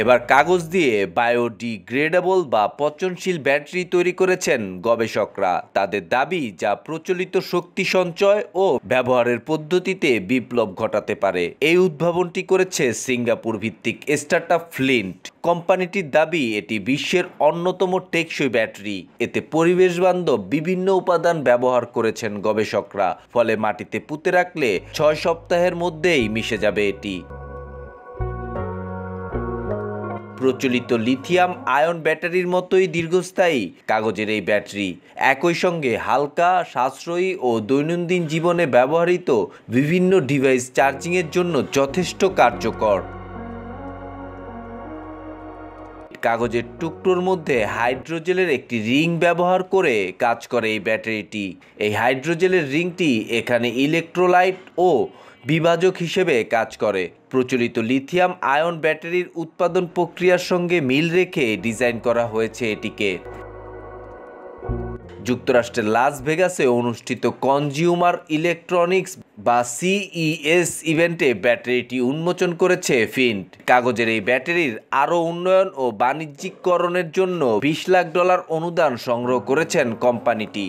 এবার কাগজ দিয়ে বায়োডিগ্রেডেবল বা পচনশীল ব্যাটারি তৈরি করেছেন গবেষকরা। তাদের দাবি, যা প্রচলিত শক্তি সঞ্চয় ও ব্যবহারের পদ্ধতিতে বিপ্লব ঘটাতে পারে। এই উদ্ভাবনটি করেছে সিঙ্গাপুর ভিত্তিক স্টার্টআপ ফ্লিন্ট। কোম্পানিটির দাবি, এটি বিশ্বের অন্যতম টেকসই ব্যাটারি। এতে পরিবেশবান্ধব বিভিন্ন উপাদান ব্যবহার করেছেন গবেষকরা, ফলে মাটিতে পুঁতে রাখলে 6 সপ্তাহের মধ্যেই মিশে যাবে এটি। প্রচলিত লিথিয়াম আয়ন ব্যাটারির মতোই দীর্ঘস্থায়ী কাগজের এই ব্যাটারি, একই সঙ্গে হালকা, সাশ্রয়ী ও দৈনন্দিন জীবনে ব্যবহৃত বিভিন্ন ডিভাইস চার্জিংয়ের জন্য যথেষ্ট কার্যকর। কাগজের টুকরোর মধ্যে হাইড্রোজেলের একটি রিং ব্যবহার করে কাজ করে এই ব্যাটারিটি। এই হাইড্রোজেলের রিংটি এখানে ইলেকট্রোলাইট ও বিভাজক হিসেবে কাজ করে। প্রচলিত লিথিয়াম আয়ন ব্যাটারির উৎপাদন প্রক্রিয়ার সঙ্গে মিল রেখে ডিজাইন করা হয়েছে এটিকে। যুক্তরাষ্ট্রের লাস ভেগাসে অনুষ্ঠিত কনজিউমার ইলেকট্রনিক্স বা CES ইভেন্টে ব্যাটারিটি উন্মোচন করেছে ফিন্ট। কাগজের এই ব্যাটারির আরও উন্নয়ন ও বাণিজ্যিকরণের জন্য $20 লাখ অনুদান সংগ্রহ করেছেন কোম্পানিটি।